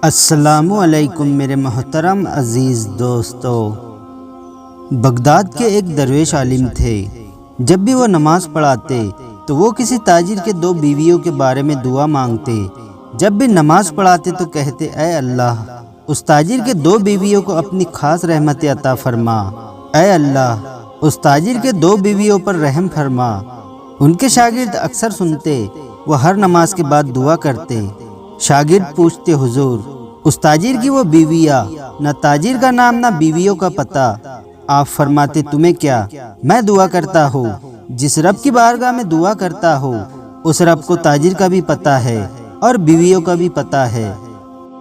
السلام علیکم میرے محترم عزیز دوستو۔ بغداد کے ایک درویش عالم تھے۔ جب بھی وہ نماز پڑھاتے تو وہ کسی تاجر کے 2 بیویوں کے بارے میں دعا مانگتے۔ جب بھی نماز پڑھاتے تو کہتے، اے اللہ، اس تاجر کے 2 بیویوں کو اپنی خاص رحمت عطا فرما۔ اے اللہ، اس تاجر کے 2 بیویوں پر رحم فرما۔ ان کے شاگرد اکثر سنتے، وہ ہر نماز کے بعد دعا کرتے۔ شاگرد پوچھتے، حضور، اس تاجر کی وہ بیویاں، نہ تاجر کا نام نہ بیویوں کا پتہ۔ آپ فرماتے، تمہیں کیا؟ میں دعا کرتا ہوں، جس رب کی بارگاہ میں دعا کرتا ہوں اس رب کو تاجر کا بھی پتہ ہے اور بیویوں کا بھی پتہ ہے۔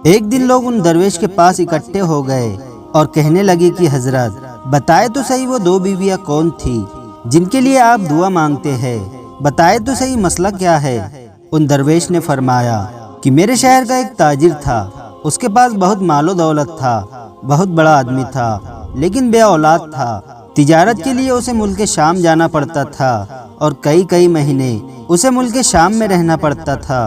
ایک دن لوگ ان درویش کے پاس اکٹھے ہو گئے اور کہنے لگے کہ حضرت، بتائے تو صحیح وہ 2 بیویاں کون تھی جن کے لیے آپ دعا مانگتے ہیں؟ بتائے تو صحیح مسئلہ کیا ہے؟ ان درویش نے فرمایا کہ میرے شہر کا ایک تاجر تھا، اس کے پاس بہت مال و دولت تھا، بہت بڑا آدمی تھا، لیکن بے اولاد تھا۔ تجارت کے لیے اسے ملک شام جانا پڑتا تھا اور کئی مہینے اسے ملک شام میں رہنا پڑتا تھا۔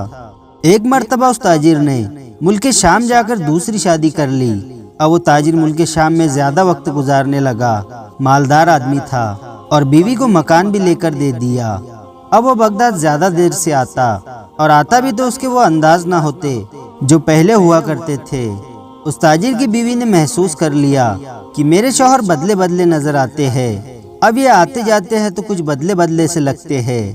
ایک مرتبہ اس تاجر نے ملک شام جا کر دوسری شادی کر لی۔ اب وہ تاجر ملک شام میں زیادہ وقت گزارنے لگا، مالدار آدمی تھا اور بیوی کو مکان بھی لے کر دے دیا۔ اب وہ بغداد زیادہ دیر سے آتا، اور آتا بھی تو اس کے وہ انداز نہ ہوتے جو پہلے ہوا کرتے تھے۔ اس تاجر کی بیوی نے محسوس کر لیا کہ میرے شوہر بدلے بدلے نظر آتے ہیں، اب یہ آتے جاتے ہیں تو کچھ بدلے بدلے سے لگتے ہیں۔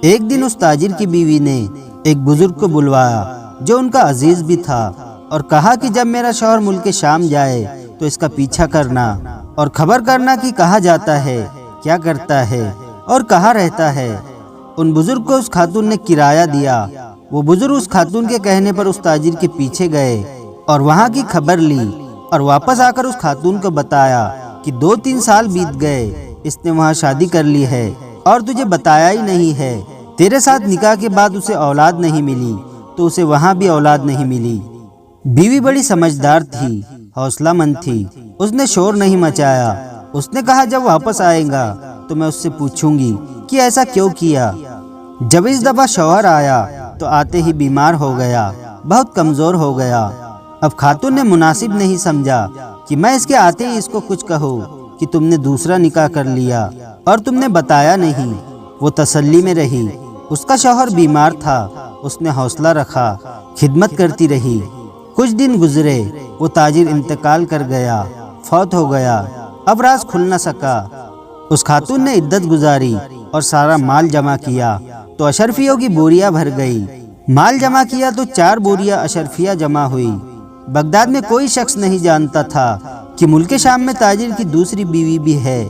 ایک دن اس تاجر کی بیوی نے ایک بزرگ کو بلوایا جو ان کا عزیز بھی تھا، اور کہا کہ جب میرا شوہر ملک شام جائے تو اس کا پیچھا کرنا اور خبر کرنا کہ کہاں جاتا ہے، کیا کرتا ہے اور کہاں رہتا ہے۔ ان بزرگ کو اس خاتون نے کرایہ دیا۔ وہ بزرگ اس خاتون کے کہنے پر اس تاجر کے پیچھے گئے اور وہاں کی خبر لی، اور واپس آ کر اس خاتون کو بتایا کہ 2-3 سال بیت گئے، اس نے وہاں شادی کر لی ہے اور تجھے بتایا ہی نہیں ہے۔ تیرے ساتھ نکاح کے بعد اسے اولاد نہیں ملی تو اسے وہاں بھی اولاد نہیں ملی۔ بیوی بڑی سمجھدار تھی، حوصلہ مند تھی، اس نے شور نہیں مچایا۔ اس نے کہا، جب واپس آئے گا تو میں اس سے پوچھوں گی کہ ایسا کیوں کیا۔ جب اس دفعہ شوہر آیا تو آتے ہی بیمار ہو گیا، بہت کمزور ہو گیا۔ اب خاتون نے مناسب نہیں سمجھا کہ میں اس کے آتے ہی اس کو کچھ کہوں کہ تم نے دوسرا نکاح کر لیا اور تم نے بتایا نہیں۔ وہ تسلی میں رہی۔ اس کا شوہر بیمار تھا، اس نے حوصلہ رکھا، خدمت کرتی رہی۔ کچھ دن گزرے، وہ تاجر انتقال کر گیا، فوت ہو گیا۔ اب راز کھل نہ سکا۔ اس خاتون نے عدت گزاری اور سارا مال جمع کیا تو اشرفیوں کی بوریاں بھر گئی۔ مال جمع کیا تو 4 بوریاں اشرفیہ جمع ہوئی۔ بغداد میں کوئی شخص نہیں جانتا تھا کہ ملک شام میں تاجر کی دوسری بیوی بھی ہے۔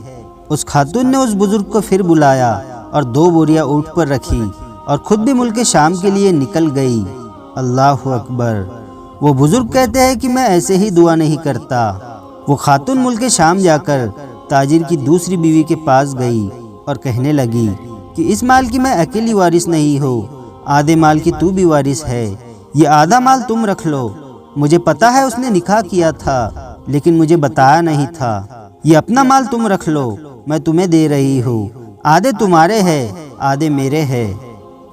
اس خاتون نے اس بزرگ کو پھر بلایا اور 2 بوریاں اونٹ پر رکھی اور خود بھی ملک شام کے لیے نکل گئی۔ اللہ اکبر۔ وہ بزرگ کہتے ہیں کہ میں ایسے ہی دعا نہیں کرتا۔ وہ خاتون ملک شام جا کر تاجر کی دوسری بیوی کے پاس گئی اور کہنے لگی کہ اس مال کی میں اکیلی وارث نہیں ہوں، آدھے مال کی تو بھی وارث ہے، یہ آدھا مال تم رکھ لو۔ مجھے پتا ہے اس نے نکاح کیا تھا لیکن مجھے بتایا نہیں تھا، یہ اپنا مال تم رکھ لو، میں تمہیں دے رہی ہوں، آدھے تمہارے ہیں آدھے میرے ہیں۔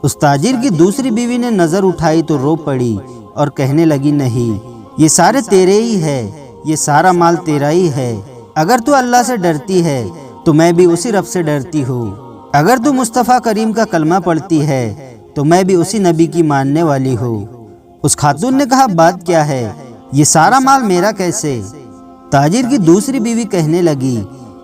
اس تاجر کی دوسری بیوی نے نظر اٹھائی تو رو پڑی اور کہنے لگی، نہیں، یہ سارے تیرے ہی ہے، یہ سارا مال تیرا ہی ہے۔ اگر تو اللہ سے ڈرتی ہے تو میں بھی اسی رب سے ڈرتی ہوں، اگر تو مصطفیٰ کریم کا کلمہ پڑھتی ہے تو میں بھی اسی نبی کی ماننے والی ہوں۔ اس خاتون نے کہا، بات کیا ہے، یہ سارا مال میرا کیسے؟ تاجر کی دوسری بیوی کہنے لگی،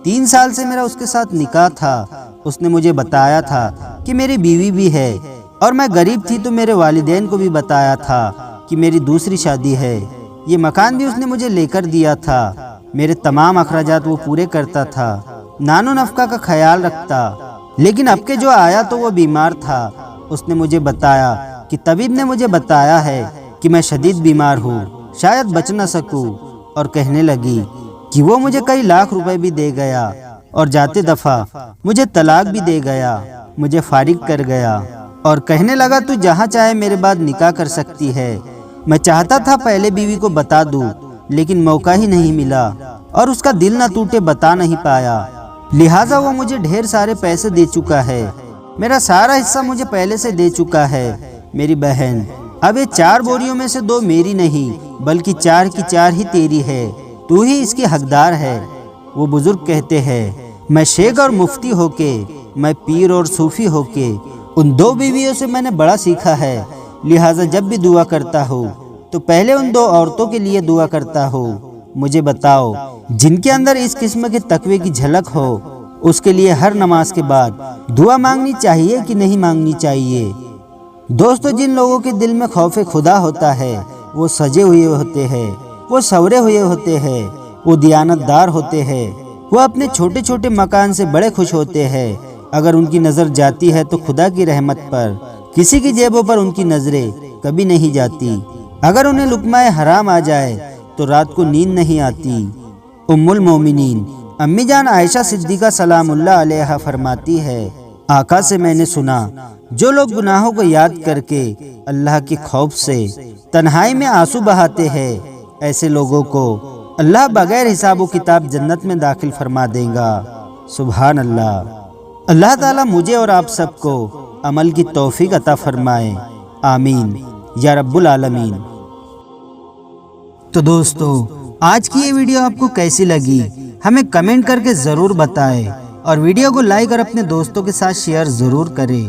3 سال سے میرا اس کے ساتھ نکاح تھا، اس نے مجھے بتایا تھا کہ میری بیوی بھی ہے، اور میں غریب تھی تو میرے والدین کو بھی بتایا تھا کہ میری دوسری شادی ہے۔ یہ مکان بھی اس نے مجھے لے کر دیا تھا، میرے تمام اخراجات وہ پورے کرتا تھا، نان و نفقہ کا خیال رکھتا۔ لیکن اب کے جو آیا تو وہ بیمار تھا، اس نے مجھے بتایا کہ طبیب نے مجھے بتایا ہے کہ میں شدید بیمار ہوں، شاید بچ نہ سکوں، اور کہنے لگی کہ وہ مجھے کئی لاکھ روپے بھی دے گیا اور جاتے دفعہ مجھے طلاق بھی دے گیا، مجھے فارغ کر گیا، اور کہنے لگا تو جہاں چاہے میرے بعد نکاح کر سکتی ہے۔ میں چاہتا تھا پہلے بیوی کو بتا دوں لیکن موقع ہی نہیں ملا، اور اس کا دل نہ ٹوٹے بتا نہیں پایا، لہٰذا وہ مجھے ڈھیر سارے پیسے دے چکا ہے، میرا سارا حصہ مجھے پہلے سے دے چکا ہے۔ میری بہن، اب یہ 4 بوریوں میں سے 2 میری نہیں بلکہ 4 کی 4 ہی تیری ہے، تو ہی اس کی حقدار ہے۔ وہ بزرگ کہتے ہیں میں شیخ اور مفتی ہو کے، میں پیر اور صوفی ہو کے، ان 2 بیویوں سے میں نے بڑا سیکھا ہے، لہٰذا جب بھی دعا کرتا ہوں تو پہلے ان 2 عورتوں کے لیے دعا کرتا ہوں۔ مجھے بتاؤ جن کے اندر اس قسم کے تقوی کی جھلک ہو، اس کے لیے ہر نماز کے بعد دعا مانگنی چاہیے کہ نہیں مانگنی چاہیے؟ دوستو، جن لوگوں کے دل میں خوف خدا ہوتا ہے وہ سجے ہوئے ہوتے ہیں، وہ سورے ہوئے ہوتے ہیں، وہ دیانت دار ہوتے ہیں، وہ اپنے چھوٹے چھوٹے مکان سے بڑے خوش ہوتے ہیں۔ اگر ان کی نظر جاتی ہے تو خدا کی رحمت پر، کسی کی جیبوں پر ان کی نظریں کبھی نہیں جاتی۔ اگر انہیں لقمہ حرام آ جائے تو رات کو نیند نہیں آتی۔ ام المومنین امی جان عائشہ صدیقہ سلام اللہ علیہا فرماتی ہے، آقا سے میں نے سنا جو لوگ گناہوں کو یاد کر کے اللہ کے خوف سے تنہائی میں آنسو بہاتے ہیں، ایسے لوگوں کو اللہ بغیر حساب و کتاب جنت میں داخل فرما دے گا۔ سبحان اللہ۔ اللہ تعالیٰ مجھے اور آپ سب کو عمل کی توفیق عطا فرمائے، آمین یا رب العالمین۔ تو دوستو، آج کی یہ ویڈیو آپ کو کیسی لگی ہمیں کمنٹ کر کے ضرور بتائیں، اور ویڈیو کو لائک اور اپنے دوستوں کے ساتھ شیئر ضرور کریں۔